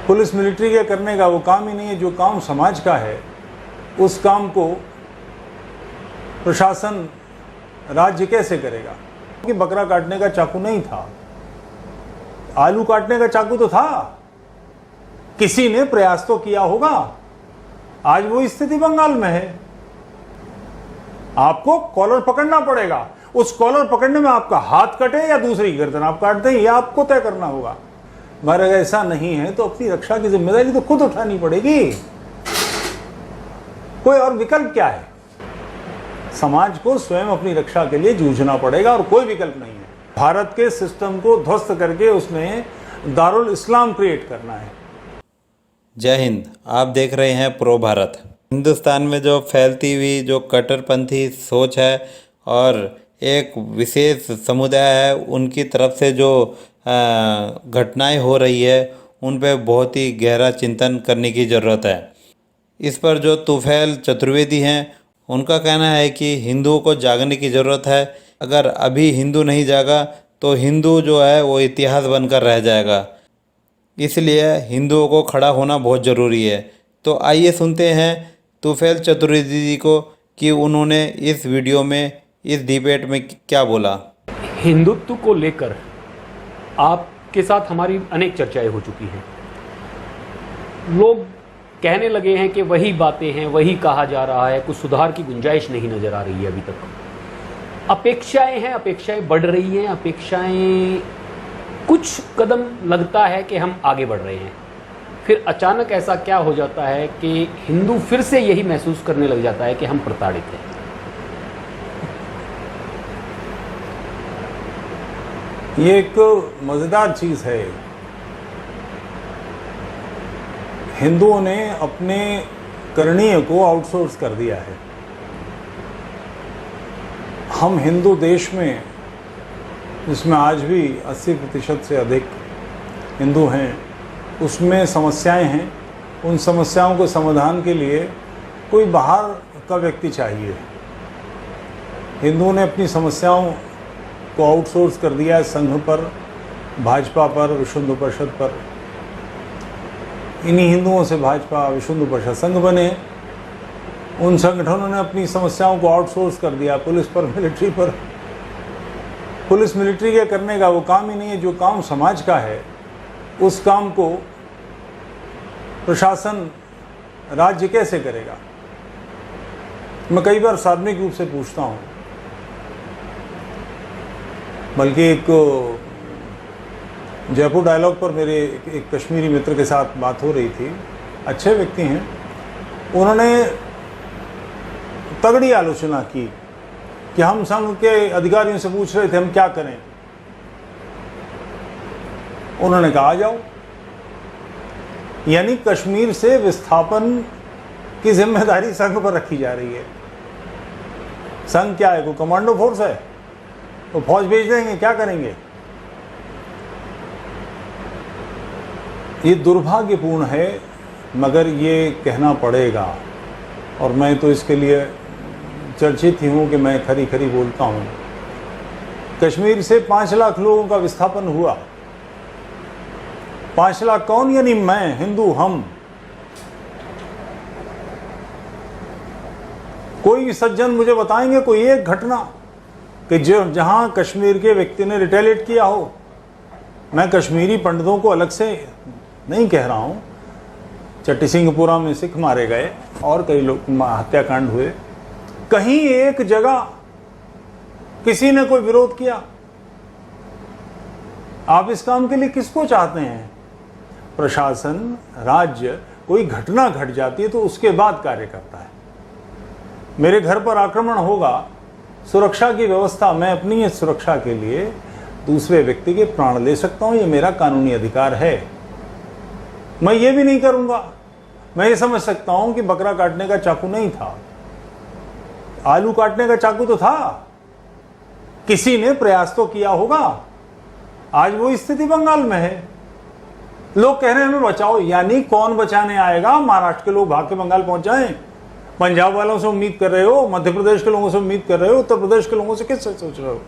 Police military के करने का वो काम ही नहीं है। जो काम समाज का है उस काम को प्रशासन राज्य कैसे करेगा? कि बकरा काटने का चाकू नहीं था, आलू काटने का चाकू तो था। किसी ने प्रयास तो किया होगा। आज वो स्थिति बंगाल में है। आपको कॉलर पकड़ना पड़ेगा। उस कॉलर पकड़ने में आपका हाथ कटे या दूसरी गर्दन आप काट दें, यह आपको तय करना होगा। मगर अगर ऐसा नहीं है तो अपनी रक्षा की जिम्मेदारी तो खुद उठानी पड़ेगी। कोई और विकल्प क्या है? समाज को स्वयं अपनी रक्षा के लिए जूझना पड़ेगा और कोई विकल्प नहीं है। भारत के सिस्टम को ध्वस्त करके उसमें दारुल इस्लाम क्रिएट करना है। जय हिंद। आप देख रहे हैं प्रो भारत। हिंदुस्तान में जो फैलती हुई जो कट्टरपंथी सोच है और एक विशेष समुदाय है, उनकी तरफ से जो घटनाएं हो रही है उन पे बहुत ही गहरा चिंतन करने की ज़रूरत है। इस पर जो तुफैल चतुर्वेदी हैं उनका कहना है कि हिंदुओं को जागने की ज़रूरत है। अगर अभी हिंदू नहीं जागा तो हिंदू जो है वो इतिहास बनकर रह जाएगा। इसलिए हिंदुओं को खड़ा होना बहुत ज़रूरी है। तो आइए सुनते हैं तुफैल चतुर्वेदी जी को कि उन्होंने इस वीडियो में, इस डिबेट में क्या बोला। हिंदुत्व को लेकर आपके साथ हमारी अनेक चर्चाएं हो चुकी हैं। लोग कहने लगे हैं कि वही बातें हैं, वही कहा जा रहा है, कुछ सुधार की गुंजाइश नहीं नजर आ रही है अभी तक। अपेक्षाएं हैं, अपेक्षाएं बढ़ रही हैं, अपेक्षाएं कुछ कदम लगता है कि हम आगे बढ़ रहे हैं, फिर अचानक ऐसा क्या हो जाता है कि हिंदू फिर से यही महसूस करने लग जाता है कि हम प्रताड़ित हैं। ये एक मज़ेदार चीज़ है। हिंदुओं ने अपने करणीय को आउटसोर्स कर दिया है। हम हिंदू देश में, जिसमें आज भी 80% से अधिक हिंदू हैं, उसमें समस्याएं हैं। उन समस्याओं के समाधान के लिए कोई बाहर का व्यक्ति चाहिए। हिंदुओं ने अपनी समस्याओं को आउटसोर्स कर दिया है संघ पर, भाजपा पर, विश्व हिंदू परिषद पर। इन्हीं हिंदुओं से भाजपा, विश्व हिंदू परिषद संघ बने। उन संगठनों ने अपनी समस्याओं को आउटसोर्स कर दिया पुलिस पर, मिलिट्री पर। पुलिस मिलिट्री के करने का वो काम ही नहीं है। जो काम समाज का है उस काम को प्रशासन राज्य कैसे करेगा? मैं कई बार सार्वजनिक रूप से पूछता हूँ, बल्कि एक जयपुर डायलॉग पर मेरे एक कश्मीरी मित्र के साथ बात हो रही थी। अच्छे व्यक्ति हैं। उन्होंने तगड़ी आलोचना की कि हम संघ के अधिकारियों से पूछ रहे थे हम क्या करें। उन्होंने कहा आ जाओ। यानी कश्मीर से विस्थापन की जिम्मेदारी संघ पर रखी जा रही है। संघ क्या है? कोई कमांडो फोर्स है? तो फौज भेज देंगे, क्या करेंगे? ये दुर्भाग्यपूर्ण है, मगर ये कहना पड़ेगा। और मैं तो इसके लिए चर्चित ही हूँ कि मैं खरी खरी बोलता हूँ। कश्मीर से 5 लाख लोगों का विस्थापन हुआ। 5 लाख कौन? यानी मैं, हिंदू, हम। कोई सज्जन मुझे बताएंगे कोई एक घटना कि जो जहां कश्मीर के व्यक्ति ने रिटेलिएट किया हो? मैं कश्मीरी पंडितों को अलग से नहीं कह रहा हूं। चट्टी सिंहपुरा में सिख मारे गए और कई लोग हत्याकांड हुए। कहीं एक जगह किसी ने कोई विरोध किया? आप इस काम के लिए किसको चाहते हैं? प्रशासन, राज्य, कोई घटना घट जाती है तो उसके बाद कार्य करता है। मेरे घर पर आक्रमण होगा, सुरक्षा की व्यवस्था, मैं अपनी सुरक्षा के लिए दूसरे व्यक्ति के प्राण ले सकता हूं, ये मेरा कानूनी अधिकार है। मैं ये भी नहीं करूंगा। मैं ये समझ सकता हूं कि बकरा काटने का चाकू नहीं था, आलू काटने का चाकू तो था। किसी ने प्रयास तो किया होगा। आज वो स्थिति बंगाल में है। लोग कह रहे हैं हमें बचाओ। यानी कौन बचाने आएगा? महाराष्ट्र के लोग भाग के बंगाल पहुंच जाएं? पंजाब वालों से उम्मीद कर रहे हो? मध्य प्रदेश के लोगों से उम्मीद कर रहे हो? उत्तर प्रदेश के लोगों से किससे सोच रहे हो?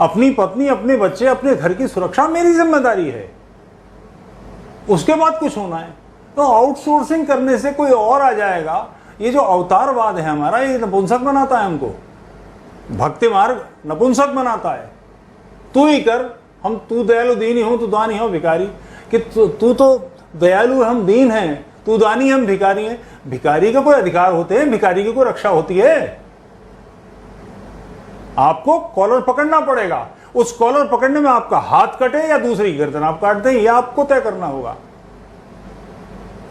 अपनी पत्नी, अपने बच्चे, अपने घर की सुरक्षा मेरी जिम्मेदारी है। उसके बाद कुछ होना है। तो आउटसोर्सिंग करने से कोई और आ जाएगा। ये जो अवतारवाद है हमारा, ये नपुंसक बनाता है हमको। भक्ति मार्ग नपुंसक बनाता है। तू ही कर, हम तू दयालु दीन ही हो, तू दानी हो भिखारी, कि तू तो दयालु हम दीन हैं, तू दानी हम भिखारी हैं। भिखारी का कोई अधिकार होते हैं? भिखारी की कोई रक्षा होती है? आपको कॉलर पकड़ना पड़ेगा। उस कॉलर पकड़ने में आपका हाथ कटे या दूसरी गर्दन आप काट दें, यह आपको तय करना होगा।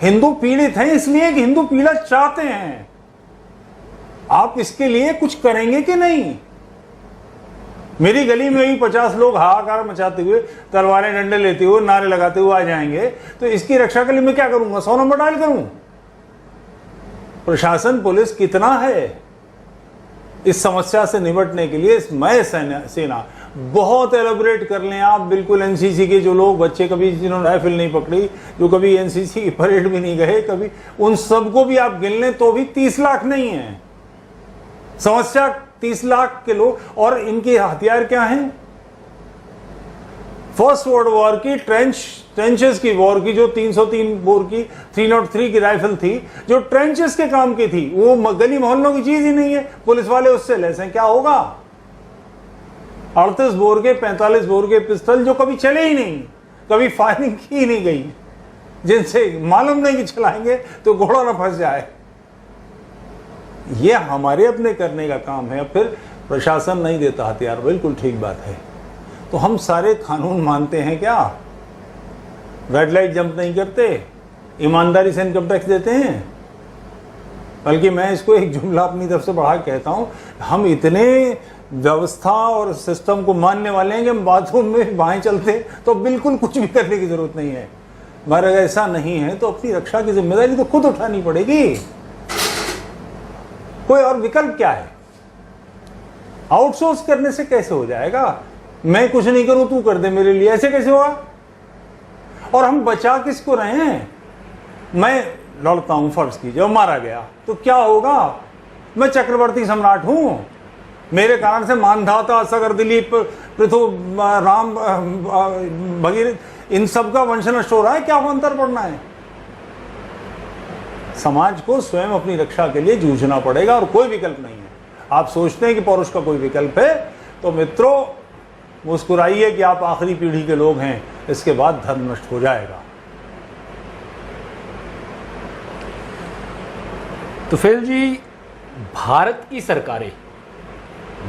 हिंदू पीड़ित हैं इसलिए कि हिंदू पीड़ा चाहते हैं। आप इसके लिए कुछ करेंगे कि नहीं? मेरी गली में ही 50 लोग हाहाकार मचाते हुए, तलवारें डंडे लेते हुए, नारे लगाते हुए आ जाएंगे, तो इसकी रक्षा के लिए मैं क्या करूंगा? 100 नंबर डायल करूं? प्रशासन, पुलिस कितना है इस समस्या से निपटने के लिए? मैं सेना बहुत एलोबरेट कर लें आप, बिल्कुल एनसीसी के जो लोग बच्चे कभी जिन्होंने राइफल नहीं पकड़ी, जो कभी एनसीसी की परेड भी नहीं गए कभी, उन सबको भी आप गिन लें तो भी 30 लाख नहीं है। समस्या 30 लाख के लोग, और इनके हथियार क्या हैं? फर्स्ट वर्ल्ड वॉर की ट्रेंचेस की वॉर की जो 303 बोर की 303 की राइफल थी, जो ट्रेंचेस के काम की थी, वो गली मोहल्लों की चीज ही नहीं है। पुलिस वाले उससे लैस हैं, क्या होगा? 38 बोर के 45 बोर के पिस्टल जो कभी चले ही नहीं, कभी फायरिंग की ही नहीं गई, जिनसे मालूम नहीं कि चलाएंगे तो घोड़ा ना फंस जाए। ये हमारे अपने करने का काम है। फिर प्रशासन नहीं देता हथियार, बिल्कुल ठीक बात है। तो हम सारे कानून मानते हैं क्या? रेड लाइट जंप नहीं करते, ईमानदारी से इनकम टैक्स देते हैं। बल्कि मैं इसको एक जुमला अपनी तरफ से बढ़ा कहता हूं, हम इतने व्यवस्था और सिस्टम को मानने वाले हैं कि हम बाथरूम में बाएं चलते तो बिल्कुल कुछ भी करने की जरूरत नहीं है। मगर अगर ऐसा नहीं है तो अपनी रक्षा की जिम्मेदारी तो खुद उठानी पड़ेगी। कोई और विकल्प क्या है? आउटसोर्स करने से कैसे हो जाएगा? मैं कुछ नहीं करूं तू कर दे मेरे लिए, ऐसे कैसे होगा? और हम बचा किसको रहे हैं? मैं लड़ता हूं, फर्ज कीजिए, और मारा गया तो क्या होगा? मैं चक्रवर्ती सम्राट हूं, मेरे कारण से मानधाता, असगर, दिलीप, पृथु, राम, भगीरथ, इन सब का वंश नष्ट हो रहा है। क्या अंतर पड़ना है? समाज को स्वयं अपनी रक्षा के लिए जूझना पड़ेगा और कोई विकल्प नहीं है। आप सोचते हैं कि पौरुष का कोई विकल्प है तो मित्रों मुस्कुराइए कि आप आखिरी पीढ़ी के लोग हैं, इसके बाद धर्म नष्ट हो जाएगा। तो फिर जी, भारत की सरकारें,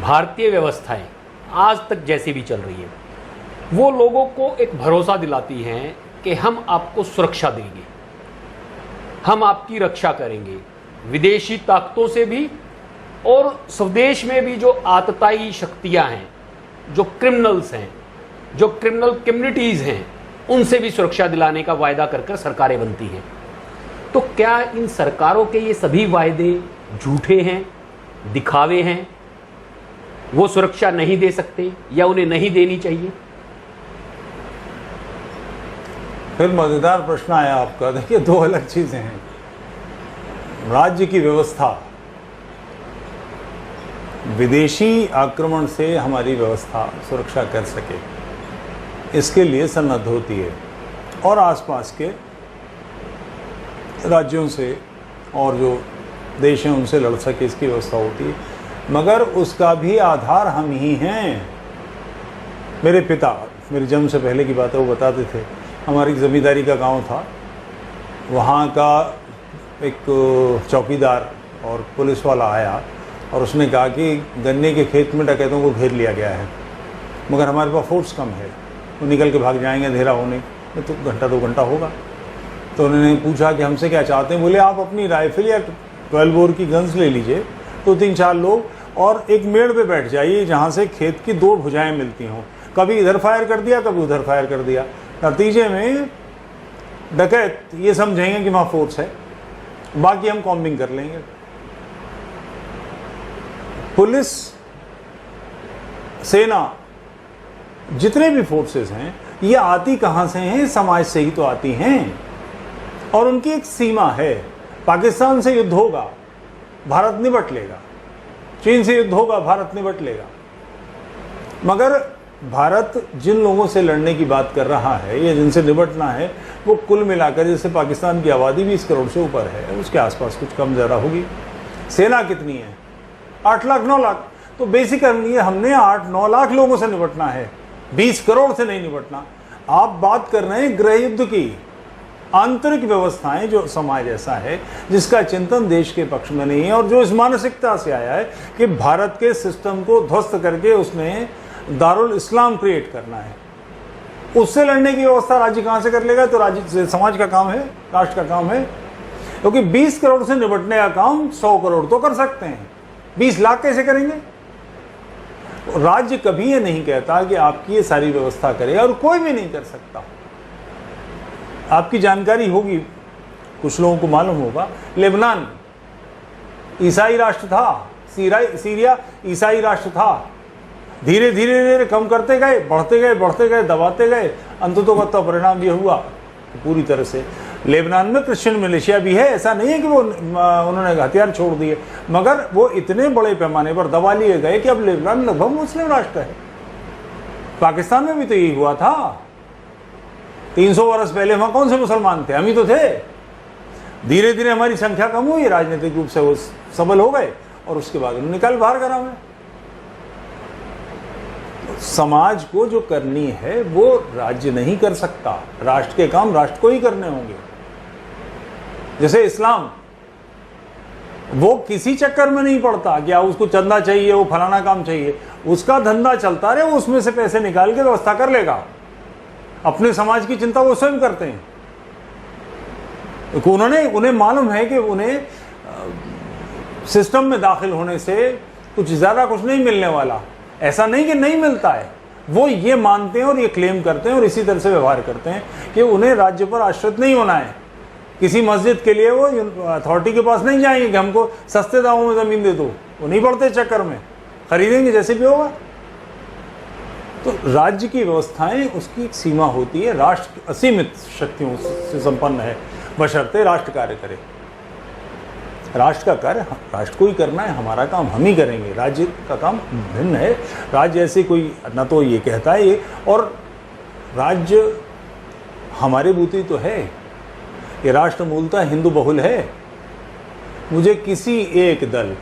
भारतीय व्यवस्थाएं आज तक जैसी भी चल रही है, वो लोगों को एक भरोसा दिलाती हैं कि हम आपको सुरक्षा देंगे, हम आपकी रक्षा करेंगे, विदेशी ताकतों से भी और स्वदेश में भी जो आतताई शक्तियां हैं, जो क्रिमिनल्स हैं, जो क्रिमिनल कम्युनिटीज़ हैं, उनसे भी सुरक्षा दिलाने का वायदा कर कर सरकारें बनती हैं। तो क्या इन सरकारों के ये सभी वायदे झूठे हैं, दिखावे हैं? वो सुरक्षा नहीं दे सकते या उन्हें नहीं देनी चाहिए? फिर मजेदार प्रश्न आया आपका। देखिए, दो अलग चीजें हैं। राज्य की व्यवस्था, विदेशी आक्रमण से हमारी व्यवस्था सुरक्षा कर सके, इसके लिए सन्नद्ध होती है, और आसपास के राज्यों से और जो देश हैं उनसे लड़ सके, इसकी व्यवस्था होती है। मगर उसका भी आधार हम ही हैं। मेरे पिता, मेरे जन्म से पहले की बात है, वो बताते थे, हमारी जमींदारी का गांव था, वहाँ का एक चौकीदार और पुलिस वाला आया और उसने कहा कि गन्ने के खेत में डकैतों को घेर लिया गया है, मगर हमारे पास फोर्स कम है, वो निकल के भाग जाएंगे, अंधेरा होने में तो घंटा 2 घंटा होगा। तो उन्होंने पूछा कि हमसे क्या चाहते हैं? बोले आप अपनी राइफल या 12 बोर की गन्स ले लीजिए, तो 3-4 लोग, और एक मेड़ पे बैठ जाइए जहाँ से खेत की 2 भुजाएं मिलती हों। कभी इधर फायर कर दिया, कभी उधर फायर कर दिया। नतीजे में डकैत ये समझेंगे कि वहाँ फोर्स है, बाकी हम कॉम्बिंग कर लेंगे। पुलिस, सेना, जितने भी फोर्सेस हैं, ये आती कहाँ से हैं? समाज से ही तो आती हैं, और उनकी एक सीमा है। पाकिस्तान से युद्ध होगा, भारत निपट लेगा, चीन से युद्ध होगा, भारत निपट लेगा, मगर भारत जिन लोगों से लड़ने की बात कर रहा है या जिनसे निपटना है, वो कुल मिलाकर, जैसे पाकिस्तान की आबादी 20 करोड़ से ऊपर है, उसके आसपास कुछ कम ज़्यादा होगी। सेना कितनी है? 8 लाख 9 लाख। तो बेसिकली हमने 8-9 लाख लोगों से निपटना है, 20 करोड़ से नहीं निपटना। आप बात कर रहे हैं गृह युद्ध की। आंतरिक व्यवस्थाएं, जो समाज ऐसा है जिसका चिंतन देश के पक्ष में नहीं है और जो इस मानसिकता से आया है कि भारत के सिस्टम को ध्वस्त करके उसने दारुल इस्लाम क्रिएट करना है, उससे लड़ने की व्यवस्था राज्य कहां से कर लेगा? तो राज्य समाज का काम है, राष्ट्र का काम है। क्योंकि 20 करोड़ से निपटने का काम 100 करोड़ तो कर सकते हैं, 20 लाख कैसे करेंगे? राज्य कभी ये नहीं कहता कि आपकी ये सारी व्यवस्था करे, और कोई भी नहीं कर सकता। आपकी जानकारी होगी, कुछ लोगों को मालूम होगा, लेबनान ईसाई राष्ट्र था, सीरिया ईसाई राष्ट्र था। धीरे धीरे धीरे कम करते गए, बढ़ते गए, दबाते गए, अंततोगत्वा परिणाम ये हुआ कि पूरी तरह से लेबनान में क्रिश्चियन मिलिशिया भी है। ऐसा नहीं है कि वो उन्होंने हथियार छोड़ दिए, मगर वो इतने बड़े पैमाने पर दबा लिए गए कि अब लेबनान लगभग मुस्लिम राष्ट्र है। पाकिस्तान में भी तो यही हुआ था। 300 वर्ष पहले वहां कौन से मुसलमान थे? हम ही तो थे। धीरे धीरे हमारी संख्या कम हुई, राजनीतिक रूप से वो सबल हो गए, और उसके बाद उन्होंने निकाल बाहर करा हमें। समाज को जो करनी है वो राज्य नहीं कर सकता, राष्ट्र के काम राष्ट्र को ही करने होंगे। जैसे इस्लाम, वो किसी चक्कर में नहीं पड़ता कि उसको चंदा चाहिए, वो फलाना काम चाहिए, उसका धंधा चलता रहे, वो उसमें से पैसे निकाल के व्यवस्था कर लेगा। अपने समाज की चिंता वो स्वयं करते हैं। उन्हें मालूम है कि उन्हें सिस्टम में दाखिल होने से कुछ ज़्यादा कुछ नहीं मिलने वाला। ऐसा नहीं कि नहीं मिलता है, वो ये मानते हैं और ये क्लेम करते हैं और इसी तरह से व्यवहार करते हैं कि उन्हें राज्य पर आश्रित नहीं होना है। किसी मस्जिद के लिए वो अथॉरिटी के पास नहीं जाएंगे कि हमको सस्ते दामों में ज़मीन दे दो, वो नहीं पड़ते चक्कर में, खरीदेंगे जैसे भी होगा। तो राज्य की व्यवस्थाएं, उसकी एक सीमा होती है। राष्ट्र असीमित शक्तियों से संपन्न है, बशर्ते राष्ट्र कार्य करे। राष्ट्र का कार्य राष्ट्र को ही करना है, हमारा काम हम ही करेंगे। राज्य का काम भिन्न है। राज्य ऐसे कोई न तो ये कहता है ये, और राज्य हमारे बूती तो है। ये राष्ट्र मूलतः हिंदू बहुल है। मुझे किसी एक दल,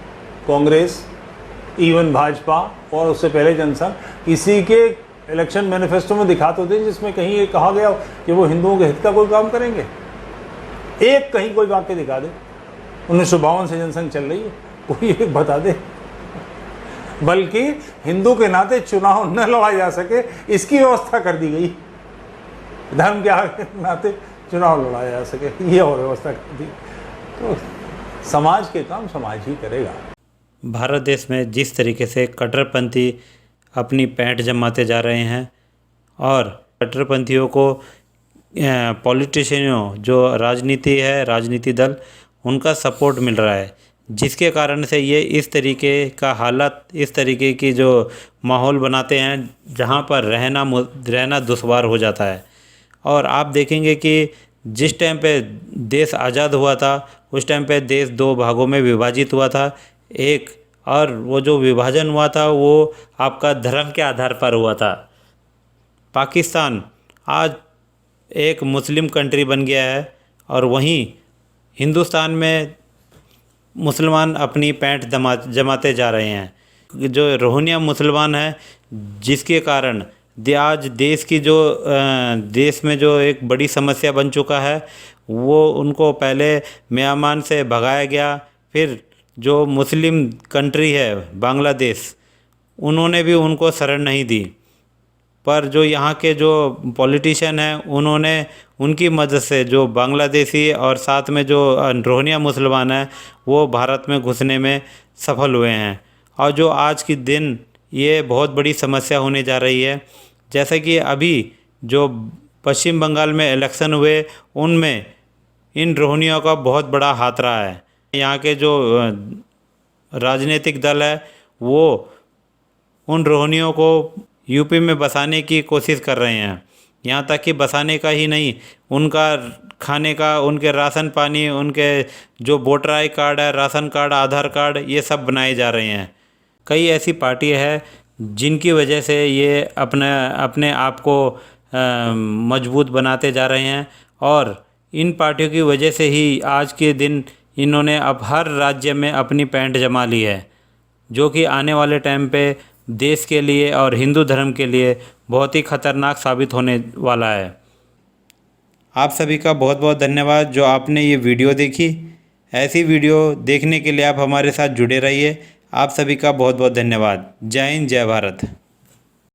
कांग्रेस, इवन भाजपा और उससे पहले जनसंघ, किसी के इलेक्शन मैनिफेस्टो में दिखा तो दे जिसमें कहीं ये कहा गया कि वो हिंदुओं के हित का कोई काम करेंगे। एक कहीं कोई वाक्य दिखा दे। 1952 से जनसंघ चल रही है, कोई एक बता दे। बल्कि हिंदू के नाते चुनाव न लड़ा जा सके, इसकी व्यवस्था कर दी गई। धर्म के नाते चुनाव लड़ा जा सके, ये और व्यवस्था कर दी। तो समाज के काम समाज ही करेगा। भारत देश में जिस तरीके से कट्टरपंथी अपनी पैंठ जमाते जा रहे हैं और कट्टरपंथियों को पॉलिटिशियनों, जो राजनीति है, राजनीति दल, उनका सपोर्ट मिल रहा है, जिसके कारण से ये इस तरीके का हालत, इस तरीके की जो माहौल बनाते हैं जहाँ पर रहना दुश्वार हो जाता है। और आप देखेंगे कि जिस टाइम पे देश आज़ाद हुआ था, उस टाइम पे देश 2 भागों में विभाजित हुआ था। एक, और वो जो विभाजन हुआ था वो आपका धर्म के आधार पर हुआ था। पाकिस्तान आज एक मुस्लिम कंट्री बन गया है, और वहीं हिंदुस्तान में मुसलमान अपनी पैंठ जमाते जा रहे हैं। जो रोहिंग्या मुसलमान हैं, जिसके कारण आज देश की जो देश में जो एक बड़ी समस्या बन चुका है, वो उनको पहले म्यांमार से भगाया गया। फिर जो मुस्लिम कंट्री है बांग्लादेश, उन्होंने भी उनको शरण नहीं दी। पर जो यहाँ के जो पॉलिटिशियन हैं, उन्होंने उनकी मदद से जो बांग्लादेशी और साथ में जो रोहिंग्या मुसलमान हैं, वो भारत में घुसने में सफल हुए हैं। और जो आज की दिन ये बहुत बड़ी समस्या होने जा रही है। जैसे कि अभी जो पश्चिम बंगाल में इलेक्शन हुए, उनमें इन रोहिंग्या का बहुत बड़ा हाथ रहा है। यहाँ के जो राजनीतिक दल है, वो उन रोहिंग्यों को यूपी में बसाने की कोशिश कर रहे हैं। यहाँ तक कि बसाने का ही नहीं, उनका खाने का, उनके राशन पानी, उनके जो वोटर आई कार्ड है, राशन कार्ड, आधार कार्ड, ये सब बनाए जा रहे हैं। कई ऐसी पार्टी है जिनकी वजह से ये अपने आप को मजबूत बनाते जा रहे हैं। और इन पार्टियों की वजह से ही आज के दिन इन्होंने अब हर राज्य में अपनी पैंठ जमा ली है, जो कि आने वाले टाइम पे देश के लिए और हिंदू धर्म के लिए बहुत ही खतरनाक साबित होने वाला है। आप सभी का बहुत बहुत धन्यवाद जो आपने ये वीडियो देखी। ऐसी वीडियो देखने के लिए आप हमारे साथ जुड़े रहिए। आप सभी का बहुत बहुत धन्यवाद। जय हिंद, जय भारत।